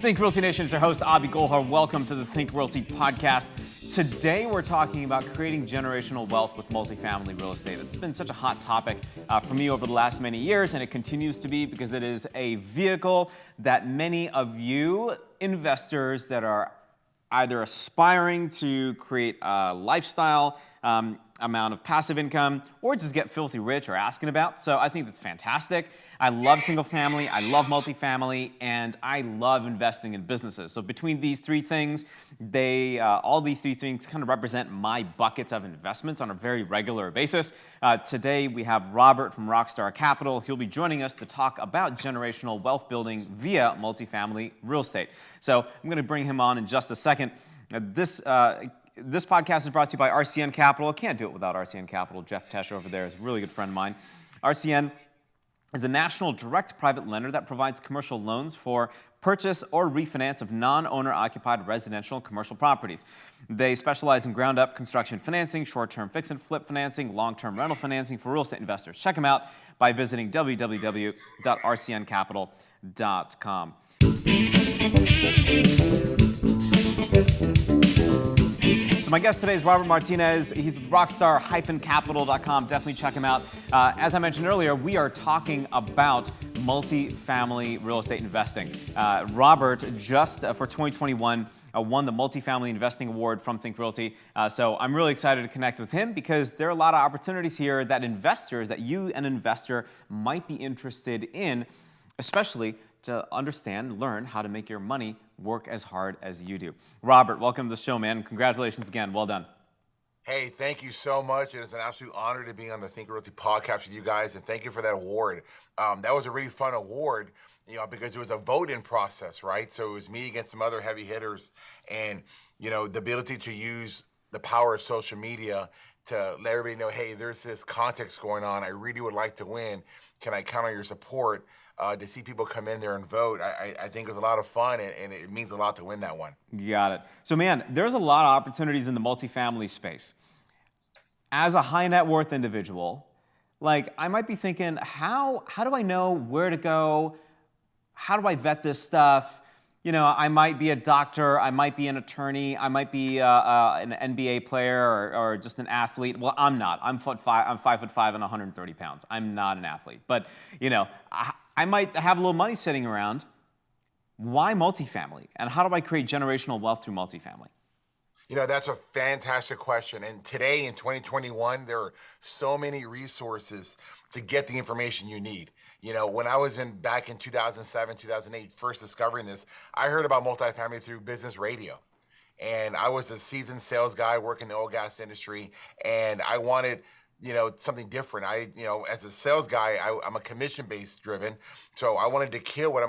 Think Realty Nation, it's your host, Abhi Golhar. Welcome to the Think Realty podcast. Today, we're talking about creating generational wealth with multifamily real estate. It's been such a hot topic for me over the last many years, and it continues to be because it is a vehicle that many of you investors that are either aspiring to create a lifestyle amount of passive income or just get filthy rich are asking about. So I think that's fantastic. I love single family, I love multifamily, and I love investing in businesses. So between these three things, all these three things kind of represent my buckets of investments on a very regular basis. Today we have Robert from Rockstar Capital. He'll be joining us to talk about generational wealth building via multifamily real estate. So I'm going to bring him on in just a second. This podcast is brought to you by RCN Capital. I can't do it without RCN Capital. Jeff Tesh over there is a really good friend of mine. RCN is a national direct private lender that provides commercial loans for purchase or refinance of non-owner occupied residential and commercial properties. They specialize in ground-up construction financing, short-term fix and flip financing, long-term rental financing for real estate investors. Check them out by visiting www.rcncapital.com. So my guest today is Robert Martinez. He's rockstar-capital.com. Definitely check him out. As I mentioned earlier, we are talking about multifamily real estate investing. Robert just for 2021 won the Multifamily Investing Award from Think Realty. So I'm really excited to connect with him because there are a lot of opportunities here that you, an investor, might be interested in, especially to understand and learn how to make your money work as hard as you do. Robert, welcome to the show, man. Congratulations again. Well done. Hey, thank you so much. It is an absolute honor to be on the Think Realty podcast with you guys, and thank you for that award. That was a really fun award, because it was a voting process, right? So it was me against some other heavy hitters, and the ability to use the power of social media to let everybody know, hey, there's this context going on. I really would like to win. Can I count on your support? To see people come in there and vote, I think it was a lot of fun, and it means a lot to win that one. You got it. So, man, there's a lot of opportunities in the multifamily space. As a high net worth individual, I might be thinking, how do I know where to go? How do I vet this stuff? I might be a doctor, I might be an attorney, I might be an NBA player or just an athlete. Well, I'm not. I'm 5'5" and 130 pounds. I'm not an athlete. But, I might have a little money sitting around. Why multifamily? And how do I create generational wealth through multifamily? That's a fantastic question. And today in 2021, there are so many resources to get the information you need. When I was back in 2007, 2008, first discovering this, I heard about multifamily through business radio. And I was a seasoned sales guy working in the oil gas industry, and I wanted something different. As a sales guy, I'm a commission-based driven. So I wanted to kill what I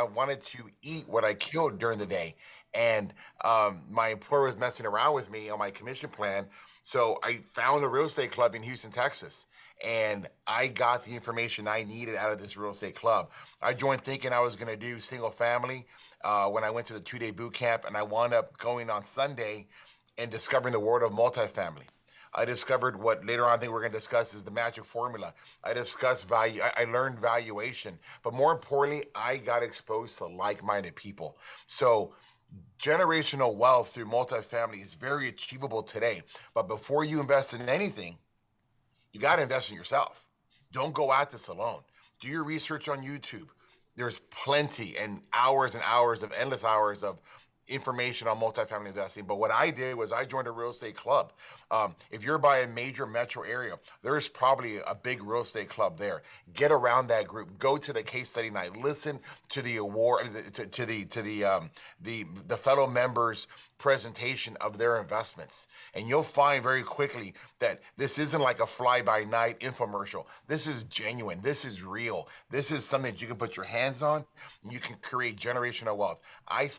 wanted to eat what I killed during the day. And my employer was messing around with me on my commission plan. So I found a real estate club in Houston, Texas. And I got the information I needed out of this real estate club. I joined thinking I was going to do single family when I went to the 2-day boot camp. And I wound up going on Sunday and discovering the world of multifamily. I discovered what later on I think we're going to discuss is the magic formula. I discussed value. I learned valuation. But more importantly, I got exposed to like-minded people. So generational wealth through multifamily is very achievable today. But before you invest in anything, you got to invest in yourself. Don't go at this alone. Do your research on YouTube. There's plenty and hours of endless hours of information on multifamily investing. But what I did was I joined a real estate club. If you're by a major metro area, there's probably a big real estate club there. Get around that group. Go to the case study night. Listen to the award, to the fellow members' presentation of their investments, and you'll find very quickly that this isn't like a fly-by-night infomercial. This is genuine. This is real. This is something that you can put your hands on, and you can create generational wealth. I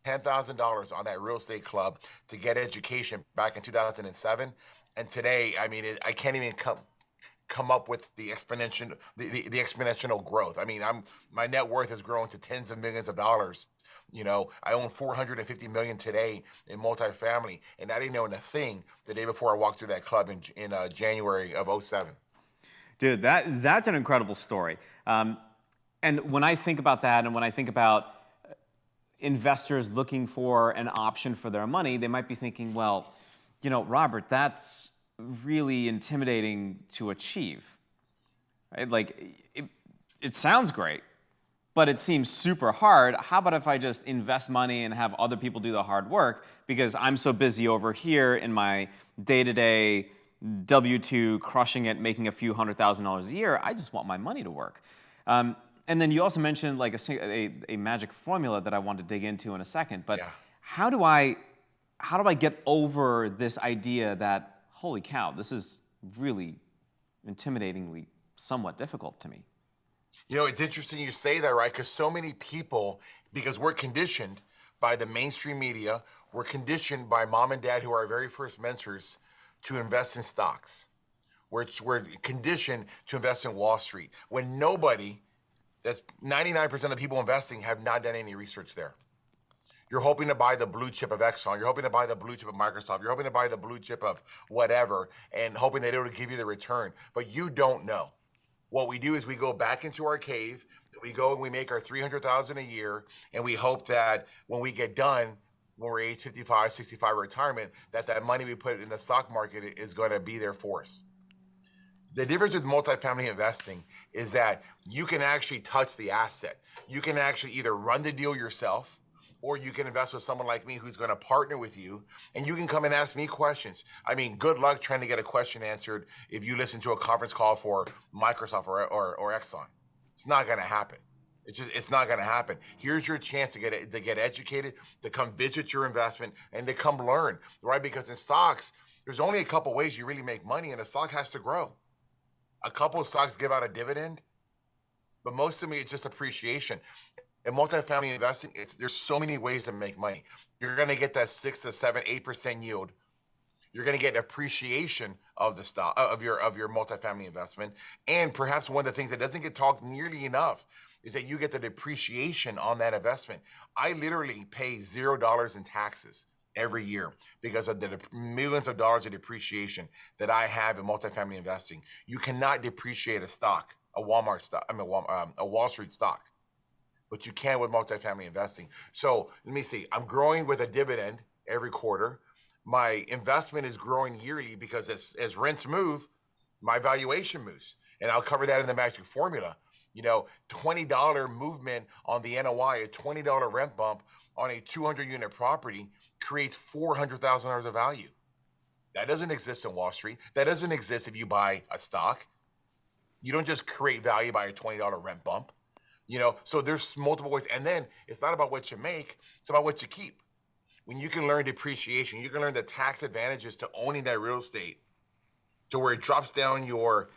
$10,000 on that real estate club to get education back in 2007, and today, I can't even come up with the exponential growth. My net worth has grown to tens of millions of dollars. I own $450 million today in multifamily, and I didn't know a thing the day before I walked through that club in January of 2007. Dude, that's an incredible story. And when I think about that, and when I think about investors looking for an option for their money, they might be thinking, well, Robert, that's really intimidating to achieve. Right? Like, it sounds great, but it seems super hard. How about if I just invest money and have other people do the hard work, because I'm so busy over here in my day-to-day W-2, crushing it, making a few $100,000 a year. I just want my money to work. And then you also mentioned like a magic formula that I want to dig into in a second. But Yeah. how do I get over this idea that, holy cow, this is really intimidatingly somewhat difficult to me? It's interesting you say that, right? Because so many people, because we're conditioned by the mainstream media, we're conditioned by mom and dad, who are our very first mentors, to invest in stocks. We're conditioned to invest in Wall Street when that's 99% of the people investing have not done any research there. You're hoping to buy the blue chip of Exxon. You're hoping to buy the blue chip of Microsoft. You're hoping to buy the blue chip of whatever and hoping that it'll give you the return. But you don't know. What we do is we go back into our cave. We go and we make our $300,000 a year, and we hope that when we get done, when we're age 55, 65 retirement, that money we put in the stock market is going to be there for us. The difference with multifamily investing is that you can actually touch the asset. You can actually either run the deal yourself, or you can invest with someone like me who's going to partner with you, and you can come and ask me questions. I mean, good luck trying to get a question answered if you listen to a conference call for Microsoft or Exxon. It's not going to happen. It's not going to happen. Here's your chance to get educated, to come visit your investment, and to come learn, right? Because in stocks, there's only a couple ways you really make money, and the stock has to grow. A couple of stocks give out a dividend, but most of it's just appreciation. In multifamily investing, there's so many ways to make money. You're going to get that 6 to 7, 8% yield. You're going to get appreciation of the stock of your multifamily investment, and perhaps one of the things that doesn't get talked nearly enough is that you get the depreciation on that investment. I literally pay $0 in taxes every year because of the millions of dollars of depreciation that I have in multifamily investing. You cannot depreciate a stock, a Walmart stock, a Wall Street stock, but you can with multifamily investing. So let me see, I'm growing with a dividend every quarter. My investment is growing yearly because as rents move, my valuation moves. And I'll cover that in the magic formula. $20 movement on the NOI, a $20 rent bump on a 200 unit property creates $400,000 of value. That doesn't exist in Wall Street. That doesn't exist if you buy a stock. You don't just create value by a $20 rent bump. So there's multiple ways. And then it's not about what you make, it's about what you keep. When you can learn depreciation, you can learn the tax advantages to owning that real estate to where it drops down your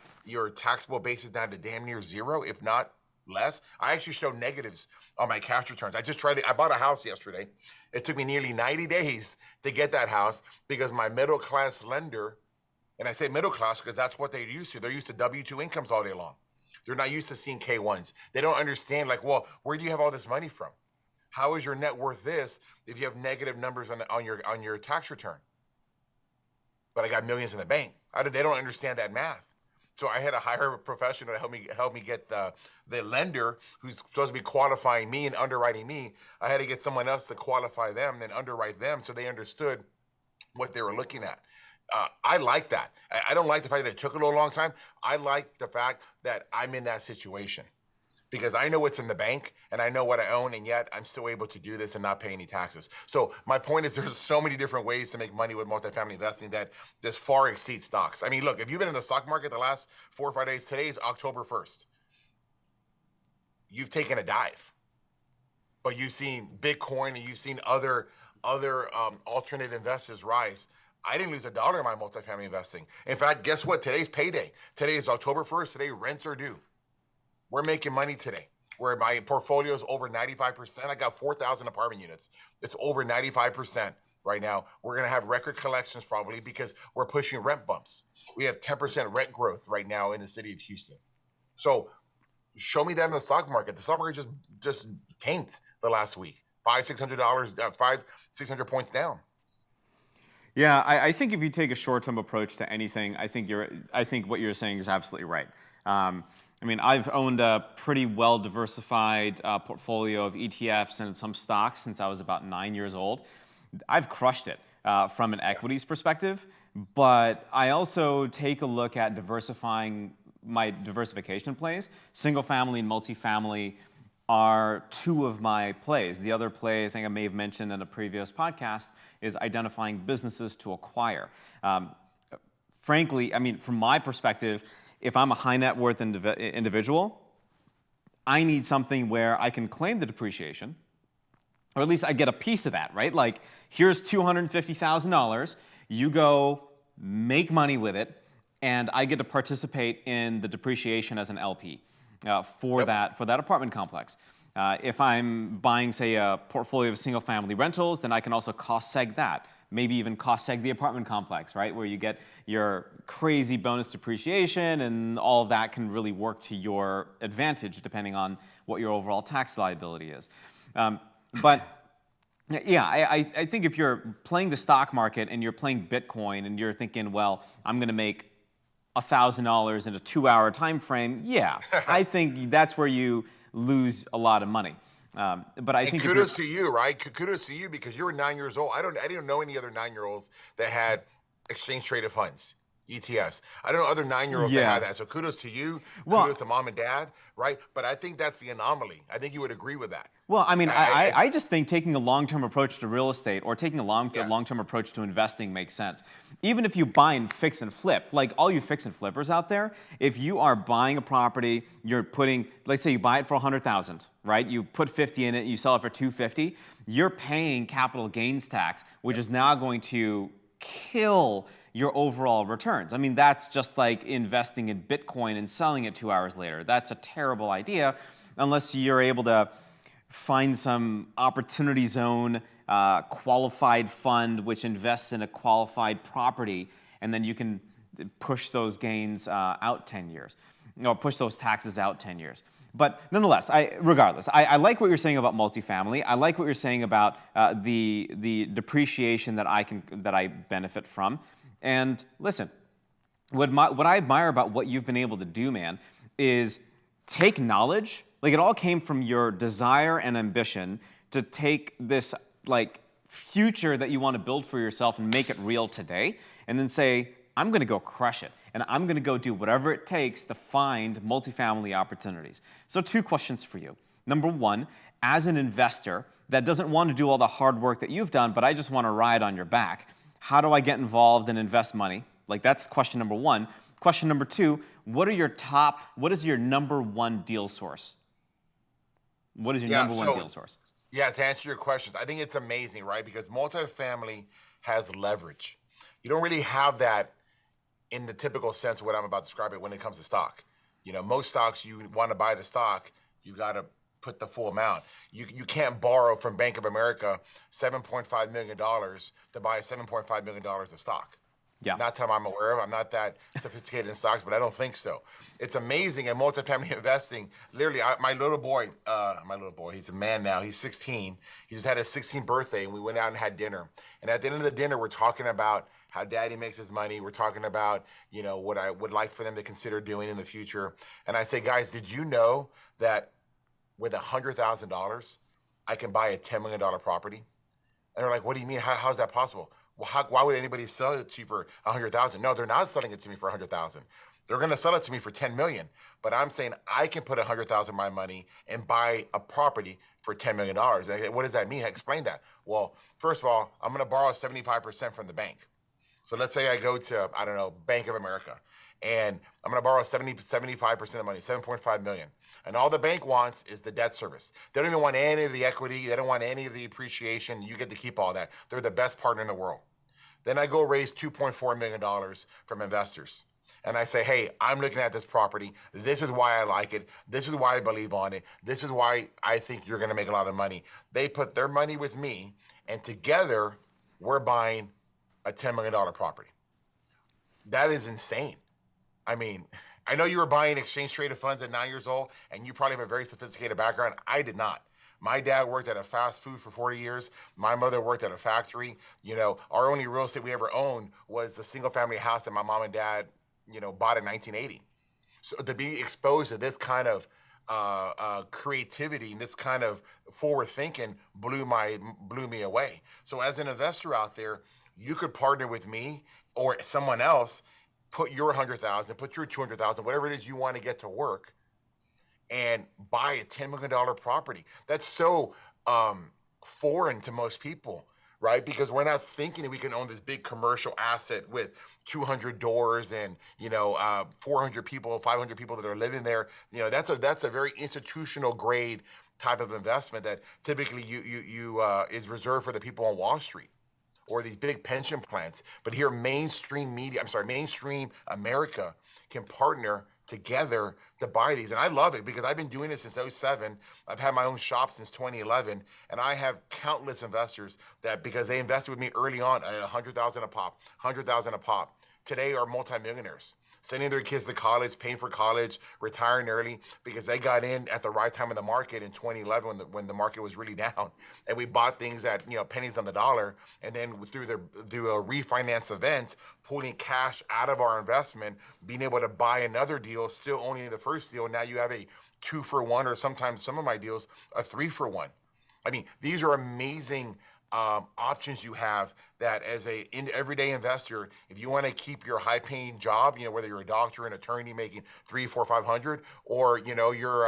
taxable basis down to damn near zero, if not less. I actually show negatives on my cash returns. I bought a house yesterday. It took me nearly 90 days to get that house because my middle class lender, and I say middle class because that's what they're used to. They're used to W-2 incomes all day long. They're not used to seeing K-1s. They don't understand, like, well, where do you have all this money from? How is your net worth this if you have negative numbers on your tax return? But I got millions in the bank. They don't understand that math. So I had to hire a professional to help me get the lender who's supposed to be qualifying me and underwriting me. I had to get someone else to qualify them, then underwrite them so they understood what they were looking at. I like that. I don't like the fact that it took a little long time. I like the fact that I'm in that situation because I know what's in the bank and I know what I own, and yet I'm still able to do this and not pay any taxes. So my point is there's so many different ways to make money with multifamily investing that this far exceeds stocks. I mean, look, if you've been in the stock market the last 4 or 5 days, today is October 1st. You've taken a dive, but you've seen Bitcoin and you've seen other alternate investors rise. I didn't lose $1 in my multifamily investing. In fact, guess what? Today's payday. Today is October 1st. Today rents are due. We're making money today. Where my portfolio is over 95%. I got 4,000 apartment units. It's over 95% right now. We're going to have record collections probably because we're pushing rent bumps. We have 10% rent growth right now in the city of Houston. So show me that in the stock market. The stock market just tanked the last week. $600 points down. Yeah, I think if you take a short-term approach to anything, I think what you're saying is absolutely right. I mean, I've owned a pretty well diversified portfolio of ETFs and some stocks since I was about 9 years old. I've crushed it from an equities perspective, but I also take a look at diversifying my diversification plays. Single family and multifamily are two of my plays. The other play I think I may have mentioned in a previous podcast is identifying businesses to acquire. Frankly, I mean, from my perspective, if I'm a high net worth individual, I need something where I can claim the depreciation, or at least I get a piece of that, right? Like, here's $250,000, you go make money with it, and I get to participate in the depreciation as an LP for that apartment complex. If I'm buying, say, a portfolio of single family rentals, then I can also cost seg that. Maybe even cost seg the apartment complex, right? Where you get your crazy bonus depreciation, and all of that can really work to your advantage depending on what your overall tax liability is. But yeah, I think if you're playing the stock market and you're playing Bitcoin and you're thinking, well, I'm going to make $1,000 in a 2-hour time frame, yeah, I think that's where you lose a lot of money. But I think kudos to you, right? Kudos to you, because you were 9 years old. I didn't know any other 9-year-olds that had exchange traded funds, ETFs. I don't know other 9-year-olds that had that. So kudos to you. Kudos to mom and dad, right? But I think that's the anomaly. I think you would agree with that. Well, I mean, I just think taking a long-term approach to real estate or taking a long-term approach to investing makes sense. Even if you buy and fix and flip, like all you fix and flippers out there, if you are buying a property, you're putting, let's say you buy it for $100,000, right? You put 50 in it, you sell it for 250. You're paying capital gains tax, which is now going to kill your overall returns. I mean, that's just like investing in Bitcoin and selling it 2 hours later. That's a terrible idea unless you're able to find some opportunity zone qualified fund which invests in a qualified property, and then you can push those gains out 10 years, push those taxes out 10 years. But nonetheless, regardless, I like what you're saying about multifamily. I like what you're saying about the depreciation that I benefit from. And listen, what I admire about what you've been able to do, man, is take knowledge. Like, it all came from your desire and ambition to take this like future that you want to build for yourself and make it real today, and then say, I'm going to go crush it, and I'm going to go do whatever it takes to find multifamily opportunities. So 2 questions for you. Number 1, as an investor that doesn't want to do all the hard work that you've done, but I just want to ride on your back, how do I get involved and invest money? Like, that's question number 1. Question number 2, what is your number 1 deal source? What is your number 1 deal source? Yeah, to answer your questions, I think it's amazing, right? Because multifamily has leverage. You don't really have that in the typical sense of what I'm about to describe it when it comes to stock. You know, most stocks, you want to buy the stock, you got to put the full amount. You can't borrow from Bank of America $7.5 million to buy $7.5 million of stock. Yeah. Not that I'm aware of. I'm not that sophisticated in stocks, but I don't think so. It's amazing in multifamily investing. Literally, my little boy, he's a man now. He's 16. He just had his 16th birthday, and we went out and had dinner. And at the end of the dinner, we're talking about how daddy makes his money. We're talking about, you know, what I would like for them to consider doing in the future. And I say, guys, did you know that with $100,000, I can buy a $10 million property? And they're like, what do you mean? How's that possible? Well, why would anybody sell it to you for $100,000? No, they're not selling it to me for $100,000. They're going to sell it to me for $10 million. But I'm saying I can put $100,000 of my money and buy a property for $10 million. And what does that mean? Explain that. Well, first of all, I'm going to borrow 75% from the bank. So let's say I go to, I don't know, Bank of America, and I'm going to borrow 75% of the money, $7.5 million. And all the bank wants is the debt service. They don't even want any of the equity. They don't want any of the appreciation. You get to keep all that. They're the best partner in the world. Then I go raise $2.4 million from investors. And I say, hey, I'm looking at this property. This is why I like it. This is why I believe on it. This is why I think you're going to make a lot of money. They put their money with me, and together we're buying a $10 million property. That is insane. I mean, I know you were buying exchange traded funds at 9 years old, and you probably have a very sophisticated background. I did not. My dad worked at a fast food for 40 years. My mother worked at a factory. You know, our only real estate we ever owned was the single family house that my mom and dad, you know, bought in 1980. So to be exposed to this kind of creativity and this kind of forward thinking blew me away. So as an investor out there, you could partner with me or someone else, put your 100,000, put your 200,000, whatever it is you want to get to work, and buy a $10 million property. That's so foreign to most people, right? Because we're not thinking that we can own this big commercial asset with 200 doors and 400 people, 500 people that are living there. That's a very institutional grade type of investment that typically you is reserved for the people on Wall Street or these big pension plans. But here, mainstream America can partner together to buy these. And I love it because I've been doing this since '07. I've had my own shop since 2011. And I have countless investors that, because they invested with me early on at 100,000 a pop, 100,000 a pop, today are multimillionaires, sending their kids to college, paying for college, retiring early because they got in at the right time of the market in 2011 when the market was really down. And we bought things at pennies on the dollar. And then through a refinance event, pulling cash out of our investment, being able to buy another deal, still owning the first deal. Now you have a 2-for-1, or sometimes some of my deals, a 3-for-1. I mean, these are amazing options you have that as a everyday investor, if you want to keep your high paying job, whether you're a doctor, an attorney making 3, 4, 500, or, you're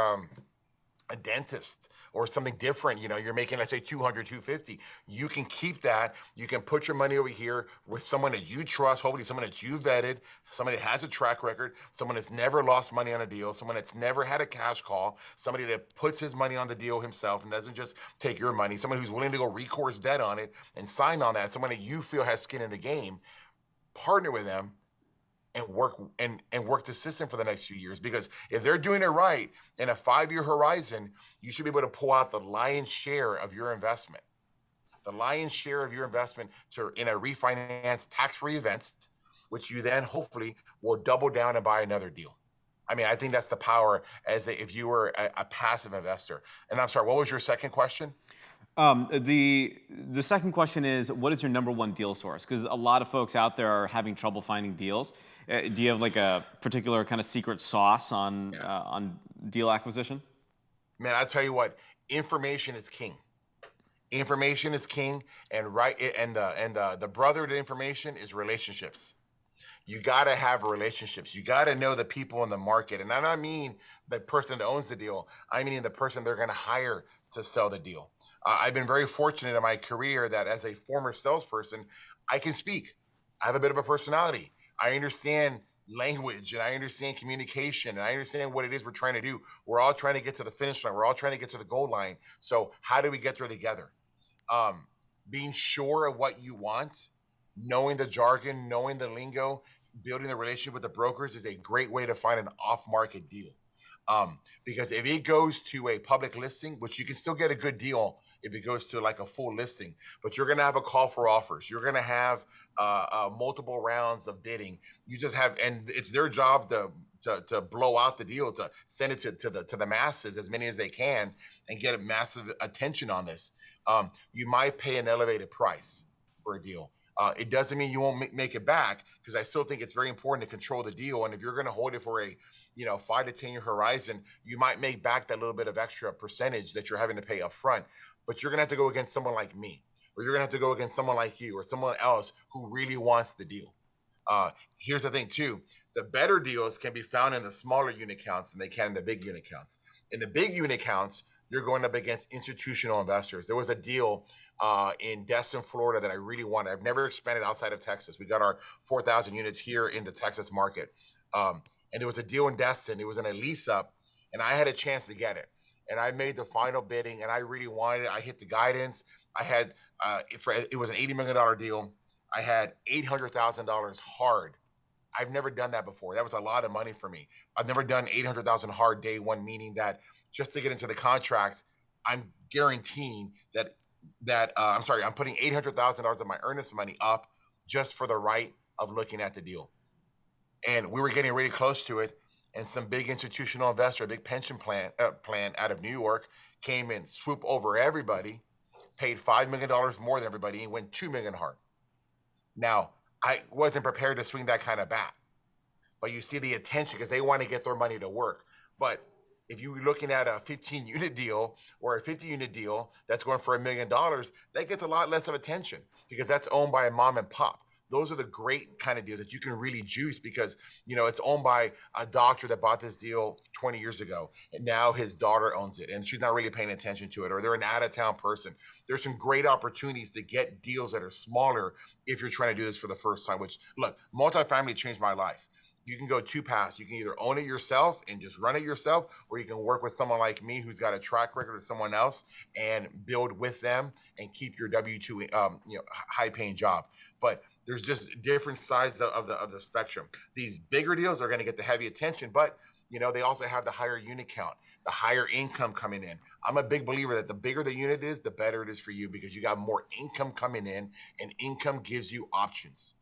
a dentist or something different, you're making, let's say 200, 250, you can keep that. You can put your money over here with someone that you trust, hopefully someone that you vetted, somebody that has a track record, someone that's never lost money on a deal, someone that's never had a cash call, somebody that puts his money on the deal himself and doesn't just take your money, someone who's willing to go recourse debt on it and sign on that, someone that you feel has skin in the game. Partner with them and work the system for the next few years. Because if they're doing it right in a 5-year horizon, you should be able to pull out the lion's share of your investment. The lion's share of your investment in a refinance tax-free event, which you then hopefully will double down and buy another deal. I mean, I think that's the power if you were a passive investor. And I'm sorry, what was your second question? The second question is, what is your number one deal source? Because a lot of folks out there are having trouble finding deals. Do you have like a particular kind of secret sauce on deal acquisition? Man, I tell you what, information is king. Information is king, and the brother to information is relationships. You got to have relationships. You got to know the people in the market. And I don't mean the person that owns the deal. I mean the person they're going to hire to sell the deal. I've been very fortunate in my career that as a former salesperson, I can speak. I have a bit of a personality. I understand language and I understand communication and I understand what it is we're trying to do. We're all trying to get to the finish line. We're all trying to get to the goal line. So how do we get there together? Being sure of what you want, knowing the jargon, knowing the lingo, building the relationship with the brokers is a great way to find an off-market deal. Because if it goes to a public listing, which you can still get a good deal if it goes to like a full listing, but you're going to have a call for offers. You're going to have multiple rounds of bidding. You just have, and it's their job to blow out the deal, to send it to the masses, as many as they can, and get a massive attention on this. You might pay an elevated price for a deal. It doesn't mean you won't make it back, because I still think it's very important to control the deal. And if you're going to hold it for a 5 to 10 year horizon, you might make back that little bit of extra percentage that you're having to pay up front. But you're going to have to go against someone like me, or you're going to have to go against someone like you, or someone else who really wants the deal. Here's the thing too. The better deals can be found in the smaller unit counts than they can in the big unit counts. In the big unit counts, you're going up against institutional investors. There was a deal in Destin, Florida that I really wanted. I've never expanded outside of Texas. We got our 4,000 units here in the Texas market. And there was a deal in Destin. It was in a lease up, and I had a chance to get it. And I made the final bidding, and I really wanted it. I hit the guidance. I had, it was an $80 million deal. I had $800,000 hard. I've never done that before. That was a lot of money for me. I've never done $800,000 hard day one, meaning that just to get into the contract, I'm guaranteeing I'm putting $800,000 of my earnest money up just for the right of looking at the deal. And we were getting really close to it. And some big institutional investor, a big pension plan out of New York, came in, swooped over everybody, paid $5 million more than everybody, and went $2 million hard. Now, I wasn't prepared to swing that kind of bat. but you see the attention because they want to get their money to work. But if you're looking at a 15 unit deal or a 50 unit deal that's going for $1 million, that gets a lot less of attention because that's owned by a mom and pop. Those are the great kind of deals that you can really juice because, it's owned by a doctor that bought this deal 20 years ago and now his daughter owns it and she's not really paying attention to it, or they're an out of town person. There's some great opportunities to get deals that are smaller if you're trying to do this for the first time, which, look, multifamily changed my life. You can go two paths. You can either own it yourself and just run it yourself, or you can work with someone like me who's got a track record of someone else and build with them and keep your W-2, high-paying job. But there's just different sides of the spectrum. These bigger deals are going to get the heavy attention, but they also have the higher unit count, the higher income coming in. I'm a big believer that the bigger the unit is, the better it is for you because you got more income coming in, and income gives you options.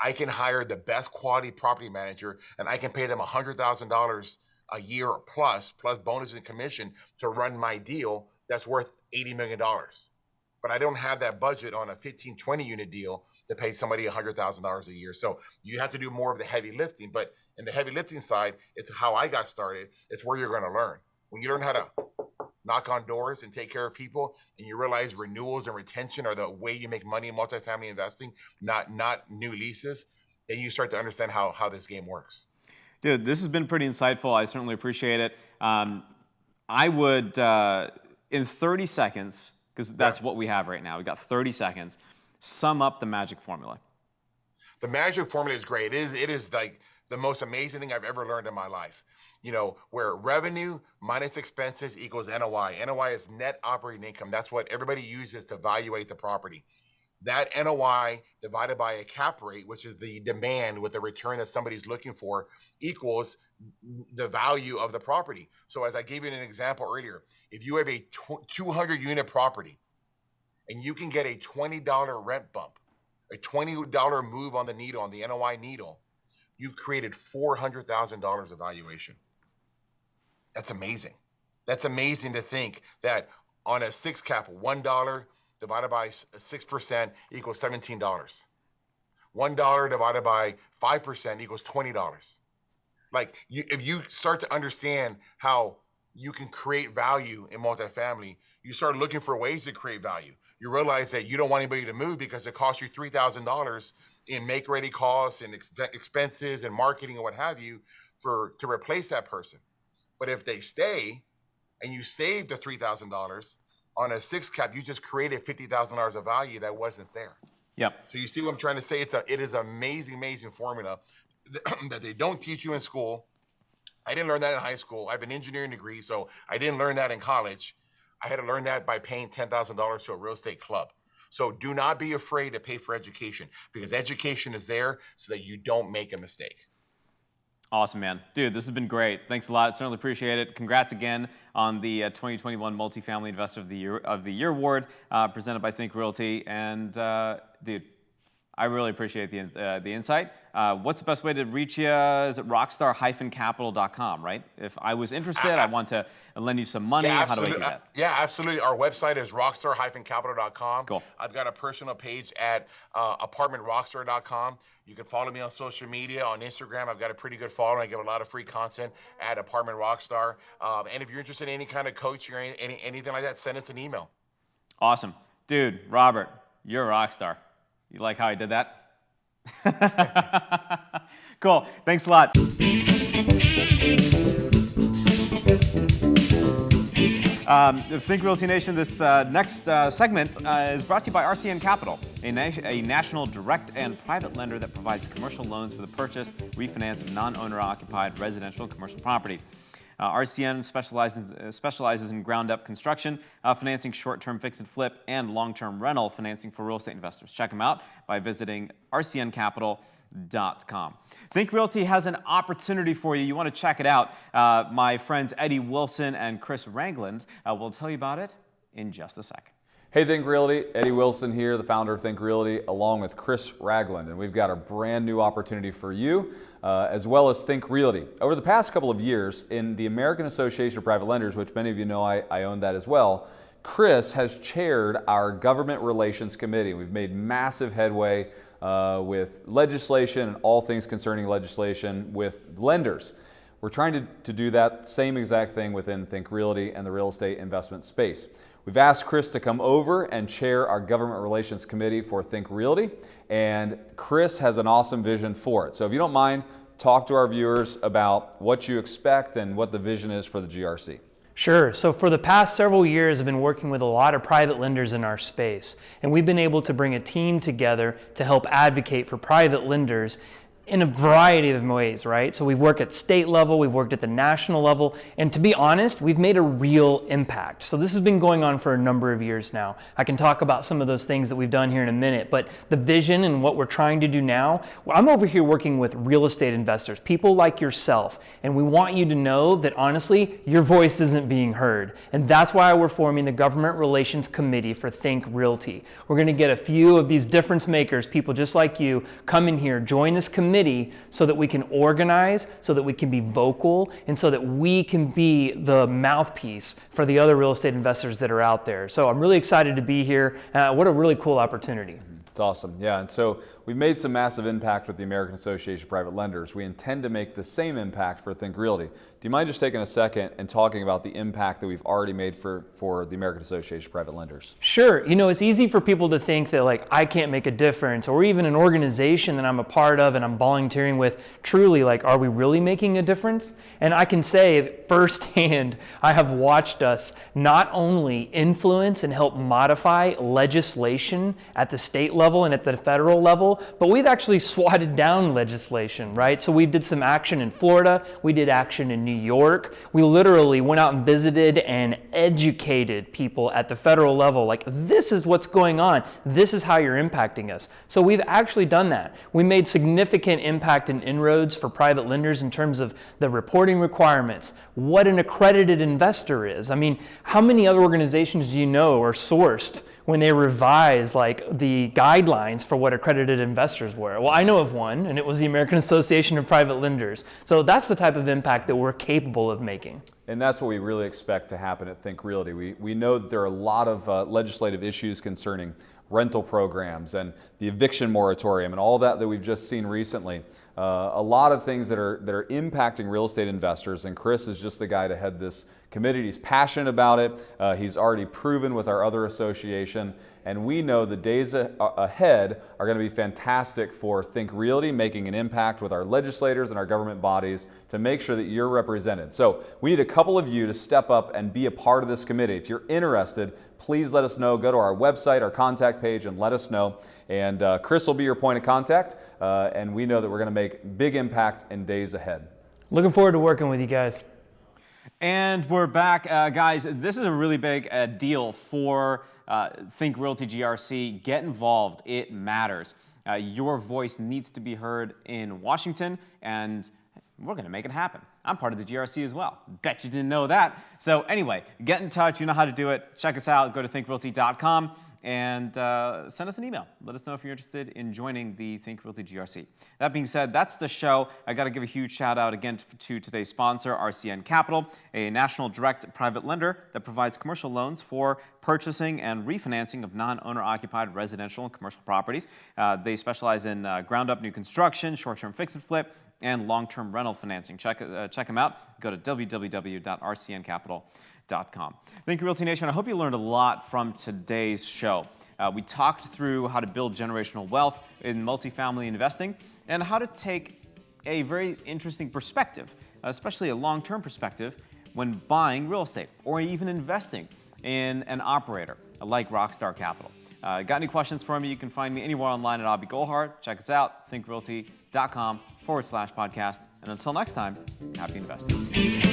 I can hire the best quality property manager and I can pay them $100,000 a year plus bonus and commission to run my deal that's worth $80 million. But I don't have that budget on a 15, 20 unit deal to pay somebody $100,000 a year. So you have to do more of the heavy lifting. But in the heavy lifting side, it's how I got started. It's where you're going to learn. When you learn how to knock on doors and take care of people, and you realize renewals and retention are the way you make money in multifamily investing, not new leases, then you start to understand how this game works. Dude, this has been pretty insightful. I certainly appreciate it. I would, in 30 seconds, because that's what we have right now, we got 30 seconds, sum up the magic formula. The magic formula is great. It is like the most amazing thing I've ever learned in my life. Where revenue minus expenses equals NOI. NOI is net operating income. That's what everybody uses to evaluate the property. That NOI divided by a cap rate, which is the demand with the return that somebody's looking for, equals the value of the property. So as I gave you an example earlier, if you have a 200 unit property and you can get a $20 rent bump, a $20 move on the needle, on the NOI needle, you've created $400,000 of valuation. That's amazing. That's amazing to think that on a 6 cap, $1 divided by 6% equals $17. $1 divided by 5% equals $20. If you start to understand how you can create value in multifamily, you start looking for ways to create value. You realize that you don't want anybody to move because it costs you $3,000 in make-ready costs and expenses and marketing and what have you to replace that person. But if they stay and you save the $3,000 on a 6 cap, you just created $50,000 of value that wasn't there. Yep. So you see what I'm trying to say? It is an amazing formula that they don't teach you in school. I didn't learn that in high school. I have an engineering degree, so I didn't learn that in college. I had to learn that by paying $10,000 to a real estate club. So do not be afraid to pay for education because education is there so that you don't make a mistake. Awesome, man. Dude, this has been great. Thanks a lot. Certainly appreciate it. Congrats again on the 2021 Multifamily Investor of the Year Award presented by Think Realty. And dude, I really appreciate the insight. What's the best way to reach you? Is it rockstar-capital.com, right? If I was interested, I want to lend you some money. Yeah, how do I do that? Yeah, absolutely. Our website is rockstar-capital.com. Cool. I've got a personal page at apartmentrockstar.com. You can follow me on social media. On Instagram, I've got a pretty good following. I give a lot of free content at Apartment Rockstar. And if you're interested in any kind of coaching or anything like that, send us an email. Awesome. Dude, Robert, you're a rock star. You like how I did that? Cool. Thanks a lot. Think Realty Nation, this next segment is brought to you by RCN Capital, a national direct and private lender that provides commercial loans for the purchase, refinance of non-owner occupied residential and commercial property. RCN specializes in ground-up construction, financing short-term fix and flip, and long-term rental financing for real estate investors. Check them out by visiting rcncapital.com. Think Realty has an opportunity for you. You want to check it out. My friends Eddie Wilson and Chris Ragland will tell you about it in just a second. Hey Think Realty, Eddie Wilson here, the founder of Think Realty, along with Chris Ragland, and we've got a brand new opportunity for you, as well as Think Realty. Over the past couple of years, in the American Association of Private Lenders, which many of you know I own that as well, Chris has chaired our Government Relations Committee. We've made massive headway with legislation and all things concerning legislation with lenders. We're trying to do that same exact thing within Think Realty and the real estate investment space. We've asked Chris to come over and chair our government relations committee for Think Realty, and Chris has an awesome vision for it. So if you don't mind, talk to our viewers about what you expect and what the vision is for the GRC. Sure. So for the past several years, I've been working with a lot of private lenders in our space, and we've been able to bring a team together to help advocate for private lenders in a variety of ways, right? So we've worked at state level, we've worked at the national level, and to be honest, we've made a real impact. So this has been going on for a number of years now. I can talk about some of those things that we've done here in a minute, but the vision and what we're trying to do now, I'm over here working with real estate investors, people like yourself, and we want you to know that honestly, your voice isn't being heard. And that's why we're forming the Government Relations Committee for Think Realty. We're gonna get a few of these difference makers, people just like you, come in here, join this committee so that we can organize, so that we can be vocal, and so that we can be the mouthpiece for the other real estate investors that are out there. So I'm really excited to be here. What a really cool opportunity. It's awesome. Yeah, and so we've made some massive impact with the American Association of Private Lenders. We intend to make the same impact for Think Realty. Do you mind just taking a second and talking about the impact that we've already made for the American Association of Private Lenders? Sure. You know, it's easy for people to think that like I can't make a difference, or even an organization that I'm a part of and I'm volunteering with, truly like, are we really making a difference? And I can say firsthand, I have watched us not only influence and help modify legislation at the state level and at the federal level, but we've actually swatted down legislation, right? So we did some action in Florida, we did action in New York. We literally went out and visited and educated people at the federal level, like, this is what's going on, this is how you're impacting us. So we've actually done that. We made significant impact and inroads for private lenders in terms of the reporting requirements, what an accredited investor is. I mean, how many other organizations do you know are sourced when they revised like the guidelines for what accredited investors were? Well, I know of one, and it was the American Association of Private Lenders. So that's the type of impact that we're capable of making. And that's what we really expect to happen at Think Realty. We know that there are a lot of legislative issues concerning rental programs and the eviction moratorium and all that we've just seen recently. A lot of things that are impacting real estate investors, and Chris is just the guy to head this committee. He's passionate about it. He's already proven with our other association, and we know the days ahead are going to be fantastic for Think Realty, making an impact with our legislators and our government bodies to make sure that you're represented. So we need a couple of you to step up and be a part of this committee. If you're interested, please let us know. Go to our website, our contact page, and let us know. And Chris will be your point of contact, and we know that we're going to make big impact in days ahead. Looking forward to working with you guys. And we're back. Guys, this is a really big deal for Think Realty GRC. Get involved. It matters. Your voice needs to be heard in Washington, and we're going to make it happen. I'm part of the GRC as well. Bet you didn't know that. So anyway, get in touch. You know how to do it. Check us out. Go to thinkrealty.com and send us an email. Let us know if you're interested in joining the Think Realty GRC. That being said, that's the show. I got to give a huge shout out again to today's sponsor, RCN Capital, a national direct private lender that provides commercial loans for purchasing and refinancing of non-owner occupied residential and commercial properties. They specialize in ground-up new construction, short-term fix and flip, and long-term rental financing. Check them out. Go to www.rcncapital.com. Thank you, Realty Nation. I hope you learned a lot from today's show. We talked through how to build generational wealth in multifamily investing and how to take a very interesting perspective, especially a long-term perspective, when buying real estate or even investing in an operator like Rockstar Capital. Got any questions for me? You can find me anywhere online at Abhi Golhar. Check us out, thinkrealty.com/podcast. And until next time, happy investing.